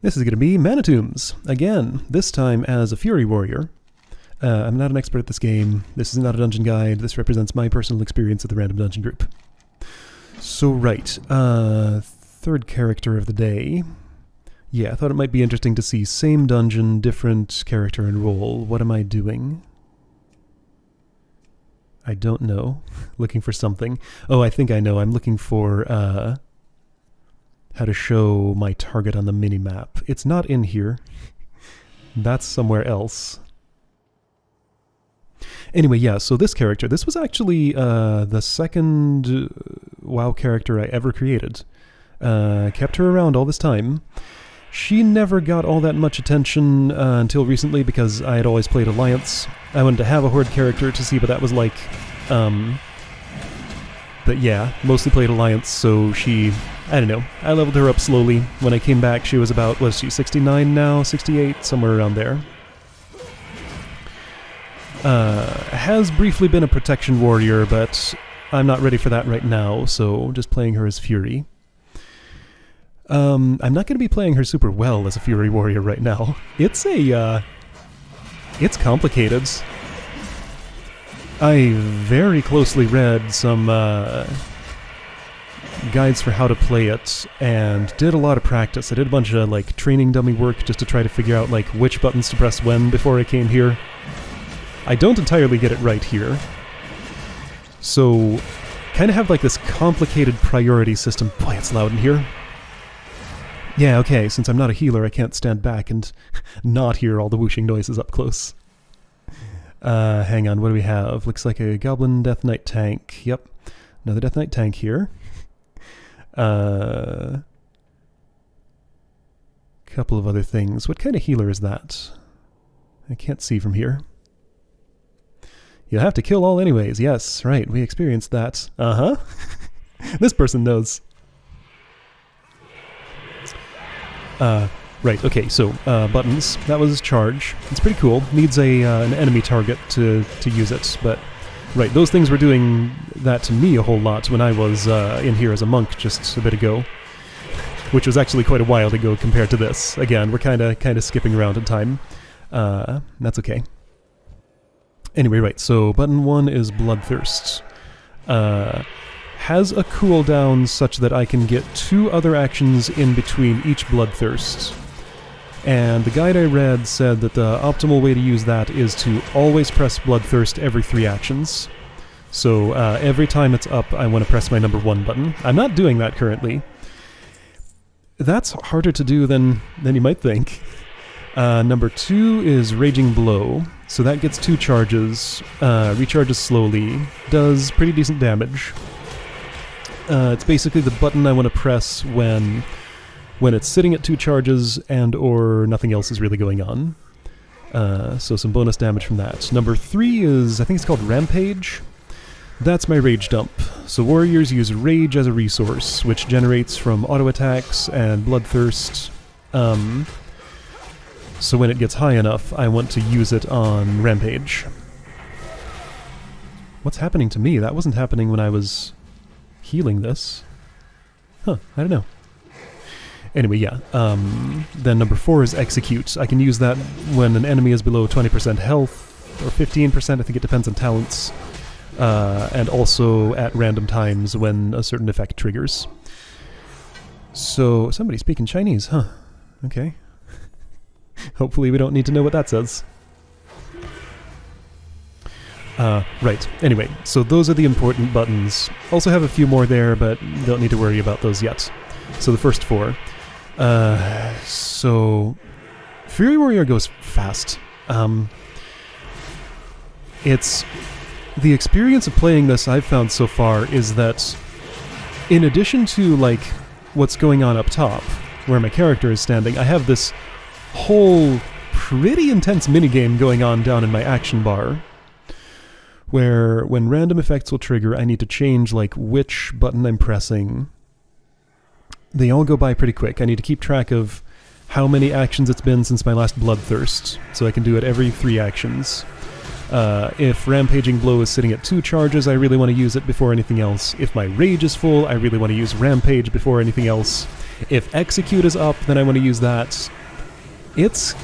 This is going to be Manitombs, again, this time as a Fury Warrior. I'm not an expert at this game, this is not a dungeon guide, this represents my personal experience at the Random Dungeon Group. So right, third character of the day. Yeah, I thought it might be interesting to see same dungeon, different character and role. What am I doing? I don't know. Looking for something. Oh, I think I know. I'm looking for how to show my target on the minimap. It's not in here. That's somewhere else. Anyway, yeah, so this character, this was actually the second WoW character I ever created. Kept her around all this time. She never got all that much attention until recently because I had always played Alliance. I wanted to have a Horde character to see what that was like. But yeah, mostly played Alliance, so she... I don't know. I leveled her up slowly. When I came back, she was about, was she 69 now? 68? Somewhere around there. Has briefly been a protection warrior, but I'm not ready for that right now, so just playing her as Fury. I'm not going to be playing her super well as a Fury warrior right now. It's complicated. I very closely read some guides for how to play it, and did a lot of practice. I did a bunch of like training dummy work just to try to figure out like which buttons to press when before I came here. I don't entirely get it right here. So, kind of have like this complicated priority system. Boy, it's loud in here. Yeah, okay, since I'm not a healer, I can't stand back and not hear all the whooshing noises up close. Hang on, what do we have? Looks like a Goblin Death Knight tank. Yep, another Death Knight tank here. Couple of other things. What kind of healer is that? I can't see from here. You'll have to kill all anyways. Yes, right, we experienced that. Uh-huh. This person knows. Right, okay, so, buttons. That was charge. It's pretty cool. Needs a, an enemy target to use it, but... Right, those things were doing that to me a whole lot when I was in here as a monk just a bit ago. Which was actually quite a while ago compared to this. Again, we're kinda skipping around in time. That's okay. Anyway, right, so button 1 is Bloodthirst. Has a cooldown such that I can get 2 other actions in between each Bloodthirst. And the guide I read said that the optimal way to use that is to always press Bloodthirst every 3 actions. So every time it's up, I want to press my number 1 button. I'm not doing that currently. That's harder to do than you might think. Number 2 is Raging Blow. So that gets 2 charges, recharges slowly, does pretty decent damage. It's basically the button I want to press when it's sitting at 2 charges and or nothing else is really going on. So some bonus damage from that. Number 3 is, I think it's called Rampage. That's my Rage Dump. So warriors use Rage as a resource, which generates from auto attacks and Bloodthirst. So when it gets high enough, I want to use it on Rampage. What's happening to me? That wasn't happening when I was healing this. Huh, I don't know. Anyway, yeah. Then number 4 is Execute. I can use that when an enemy is below 20% health, or 15%, I think it depends on talents. And also at random times when a certain effect triggers. So, somebody's speaking Chinese, huh? Okay. Hopefully we don't need to know what that says. Right. Anyway, so those are the important buttons. Also have a few more there, but don't need to worry about those yet. So the first 4. So... Fury Warrior goes fast. It's... The experience of playing this I've found so far is that in addition to, like, what's going on up top, where my character is standing, I have this whole pretty intense minigame going on down in my action bar, where when random effects will trigger, I need to change, like, which button I'm pressing. They all go by pretty quick. I need to keep track of how many actions it's been since my last Bloodthirst, so I can do it every 3 actions. If Rampaging Blow is sitting at 2 charges, I really want to use it before anything else. If my Rage is full, I really want to use Rampage before anything else. If execute is up, then I want to use that. It's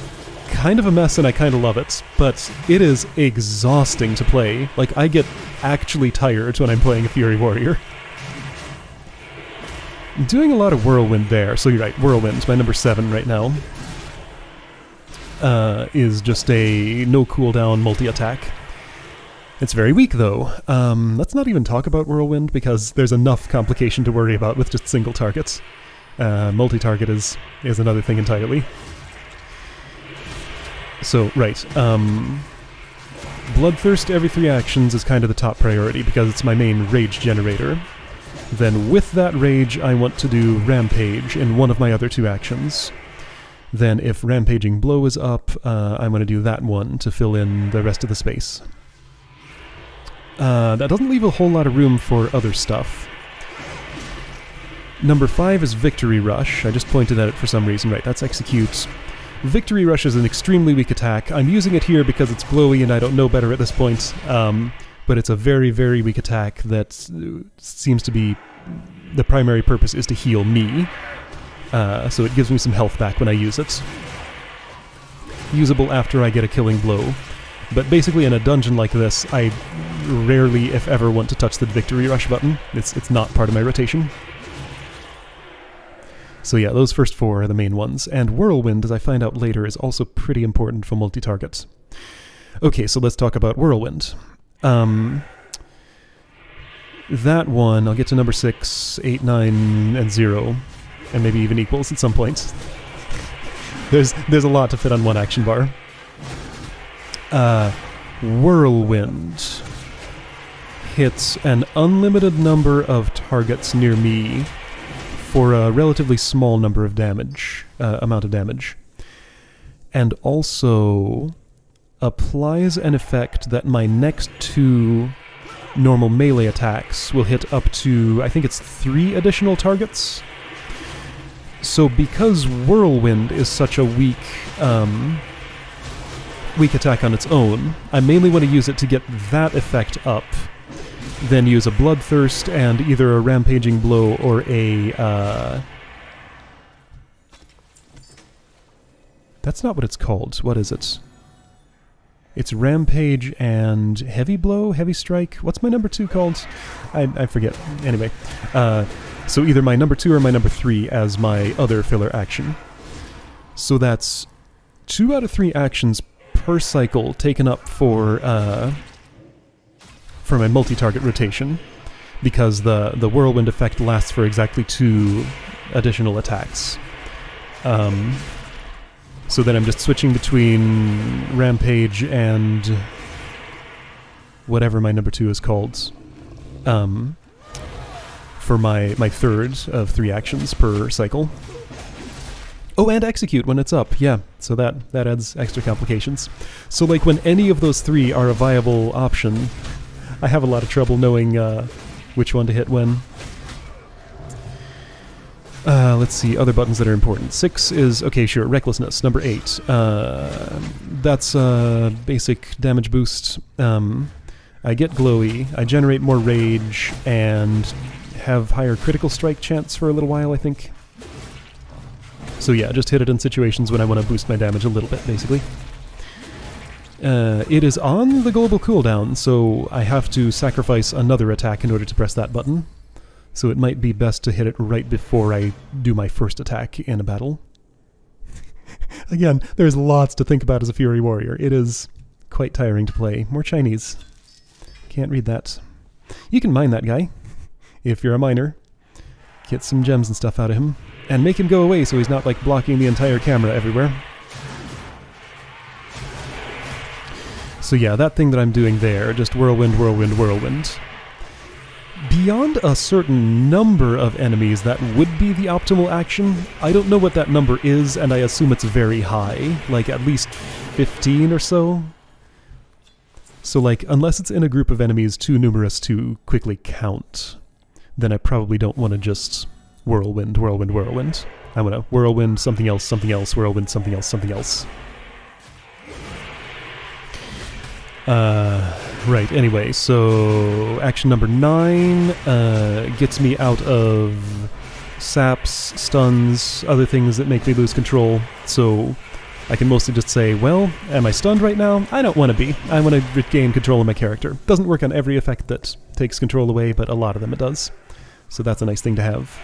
kind of a mess and I kind of love it, but it is exhausting to play. Like, I get actually tired when I'm playing a Fury Warrior. I'm doing a lot of Whirlwind there, so you're right, Whirlwind, my number 7 right now, is just a no cooldown multi-attack. It's very weak, though. Let's not even talk about Whirlwind, because there's enough complication to worry about with just single targets. Multi-target is another thing entirely. So, right, Bloodthirst every 3 actions is kind of the top priority, because it's my main rage generator. Then with that rage, I want to do Rampage in one of my other 2 actions. Then if Rampaging Blow is up, I'm going to do that one to fill in the rest of the space. That doesn't leave a whole lot of room for other stuff. Number 5 is Victory Rush. I just pointed at it for some reason. Right, that's Execute. Victory Rush is an extremely weak attack. I'm using it here because it's glowy and I don't know better at this point. But it's a very, very weak attack that seems to be... the primary purpose is to heal me. So it gives me some health back when I use it. Usable after I get a killing blow. But basically in a dungeon like this, I rarely, if ever, want to touch the Victory Rush button. It's not part of my rotation. So yeah, those first 4 are the main ones. And Whirlwind, as I find out later, is also pretty important for multi-targets. Okay, so let's talk about Whirlwind. That one, I'll get to number 6, 8, 9, and 0. And maybe even equals at some point. There's a lot to fit on one action bar. Whirlwind hits an unlimited number of targets near me for a relatively small number of damage, amount of damage. And also applies an effect that my next 2 normal melee attacks will hit up to, I think it's 3 additional targets. So because Whirlwind is such a weak attack on its own, I mainly want to use it to get that effect up, then use a Bloodthirst and either a Rampaging Blow or a... That's not what it's called. What is it? It's Rampage and Heavy Blow? Heavy Strike? What's my number 2 called? I forget. Anyway. So either my number 2 or my number 3 as my other filler action. So that's 2 out of 3 actions per cycle taken up for my multi-target rotation, because the Whirlwind effect lasts for exactly 2 additional attacks. So then I'm just switching between Rampage and whatever my number 2 is called for my third of 3 actions per cycle. Oh, and Execute when it's up, yeah, so that adds extra complications. So like when any of those 3 are a viable option, I have a lot of trouble knowing which one to hit when. Let's see, other buttons that are important. 6 is, okay, sure, Recklessness. Number 8. That's a basic damage boost. I get glowy, I generate more rage, and have higher critical strike chance for a little while, I think. So yeah, just hit it in situations when I want to boost my damage a little bit, basically. It is on the global cooldown, so I have to sacrifice another attack in order to press that button. So it might be best to hit it right before I do my first attack in a battle. Again, there's lots to think about as a Fury Warrior. It is quite tiring to play. More Chinese. Can't read that. You can mine that guy, if you're a miner. Get some gems and stuff out of him. And make him go away so he's not, like, blocking the entire camera everywhere. So yeah, that thing that I'm doing there, just Whirlwind, Whirlwind, Whirlwind. Beyond a certain number of enemies, that would be the optimal action. I don't know what that number is, and I assume it's very high, like at least 15 or so. So like, unless it's in a group of enemies too numerous to quickly count, then I probably don't want to just Whirlwind, Whirlwind, Whirlwind. I want to Whirlwind, something else, Whirlwind, something else. Right, anyway, so action number 9 gets me out of saps, stuns, other things that make me lose control, so I can mostly just say, well, am I stunned right now? I don't want to be. I want to regain control of my character. Doesn't work on every effect that takes control away, but a lot of them it does. So that's a nice thing to have.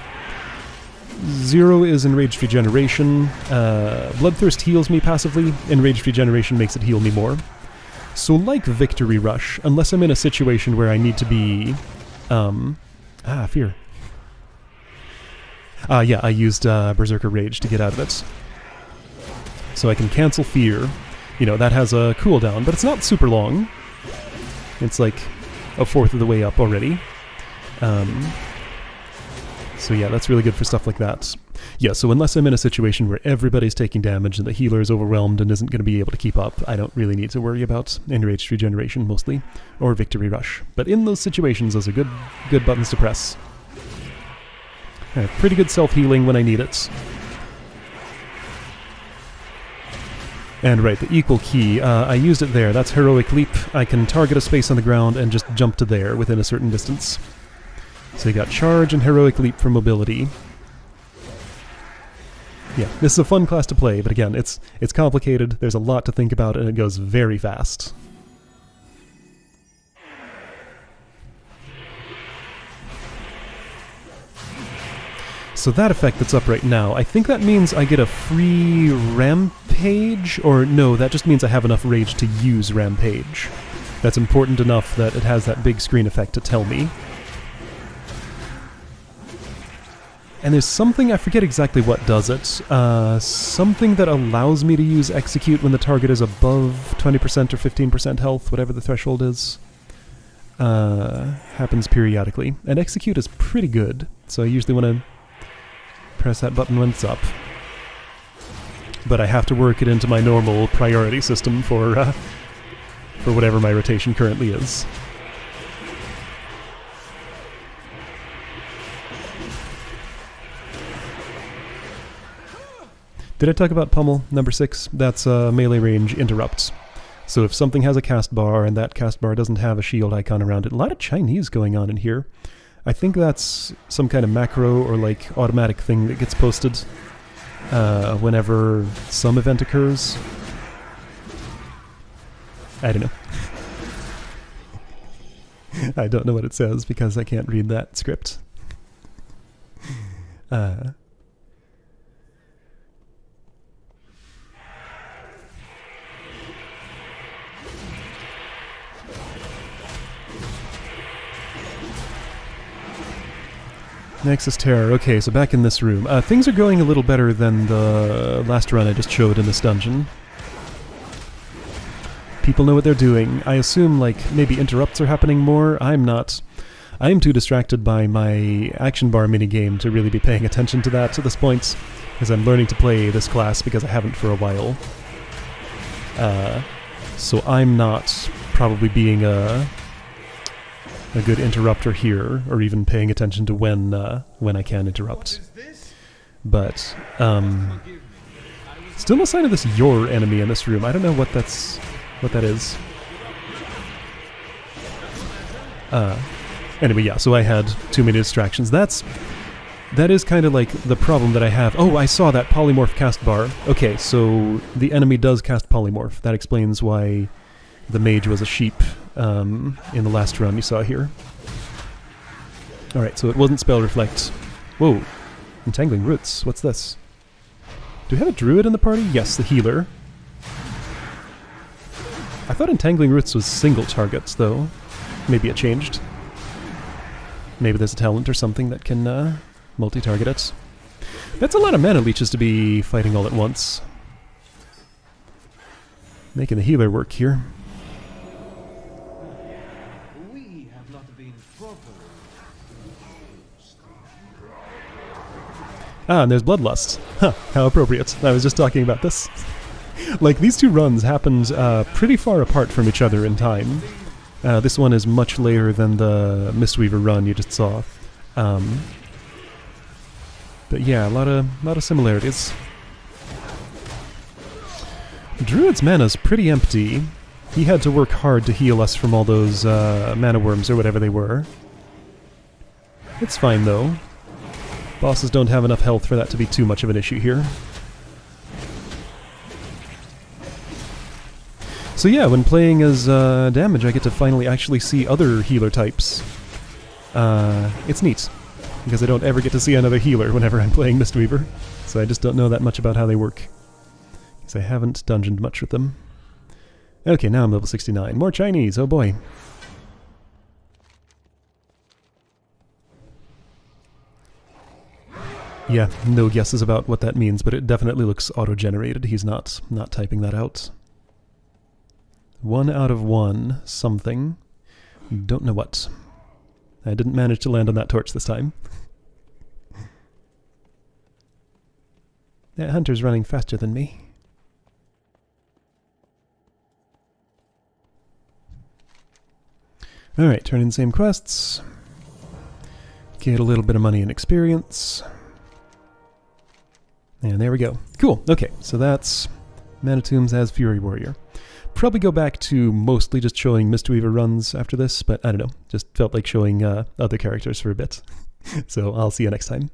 0 is Enraged Regeneration. Bloodthirst heals me passively. Enraged Regeneration makes it heal me more. So like Victory Rush, unless I'm in a situation where I need to be... Fear. Yeah, I used Berserker Rage to get out of it. So I can cancel Fear. You know, that has a cooldown, but it's not super long. It's like a fourth of the way up already. So yeah, that's really good for stuff like that. Yeah, so unless I'm in a situation where everybody's taking damage and the healer is overwhelmed and isn't going to be able to keep up, I don't really need to worry about Enraged Regeneration, mostly, or Victory Rush. But in those situations, those are good buttons to press. I have pretty good self-healing when I need it. And right, the equal key, I used it there. That's Heroic Leap. I can target a space on the ground and just jump to there within a certain distance. So you got Charge and Heroic Leap for mobility. Yeah, this is a fun class to play, but again, it's complicated, there's a lot to think about, and it goes very fast. So that effect that's up right now, I think that means I get a free Rampage, or no, that just means I have enough rage to use Rampage. That's important enough that it has that big screen effect to tell me. And there's something, I forget exactly what does it, something that allows me to use Execute when the target is above 20% or 15% health, whatever the threshold is. Happens periodically. And Execute is pretty good, so I usually want to press that button when it's up. But I have to work it into my normal priority system for whatever my rotation currently is. Did I talk about Pummel, number 6? That's melee range interrupts. So if something has a cast bar and that cast bar doesn't have a shield icon around it, a lot of Chinese going on in here. I think that's some kind of macro or like automatic thing that gets posted whenever some event occurs. I don't know. I don't know what it says because I can't read that script. Nexus Terror. Okay, so back in this room. Things are going a little better than the last run I just showed in this dungeon. People know what they're doing. I assume, like, maybe interrupts are happening more. I'm not. I am too distracted by my action bar minigame to really be paying attention to that at this point, because I'm learning to play this class because I haven't for a while. So I'm not probably being a good interrupter here, or even paying attention to when I can interrupt. But still no sign of this your enemy in this room. I don't know what that is. Anyway, yeah. So I had too many distractions. That is kind of like the problem that I have. Oh, I saw that polymorph cast bar. Okay, so the enemy does cast polymorph. That explains why the mage was a sheep in the last run you saw here. Alright, so it wasn't Spell Reflect. Whoa. Entangling Roots. What's this? Do we have a druid in the party? Yes, the healer. I thought Entangling Roots was single targets, though. Maybe it changed. Maybe there's a talent or something that can multi-target it. That's a lot of mana leeches to be fighting all at once. Making the healer work here. Ah, and there's Bloodlust. Huh, how appropriate. I was just talking about this. Like, these two runs happened pretty far apart from each other in time. This one is much later than the Mistweaver run you just saw. But yeah, a lot of similarities. Druid's mana's pretty empty. He had to work hard to heal us from all those mana worms or whatever they were. It's fine, though. Bosses don't have enough health for that to be too much of an issue here. So yeah, when playing as damage, I get to finally actually see other healer types. It's neat, because I don't ever get to see another healer whenever I'm playing Mistweaver, so I just don't know that much about how they work, because I haven't dungeoned much with them. Okay, now I'm level 69. More Chinese, oh boy. Yeah, no guesses about what that means, but it definitely looks auto-generated. He's not typing that out. 1 out of 1 something. Don't know what. I didn't manage to land on that torch this time. That hunter's running faster than me. Alright, turn in same quests. Get a little bit of money and experience. And there we go. Cool, okay, so that's Manitombs as Fury Warrior. Probably go back to mostly just showing Mistweaver runs after this, but I don't know, just felt like showing other characters for a bit. So I'll see you next time.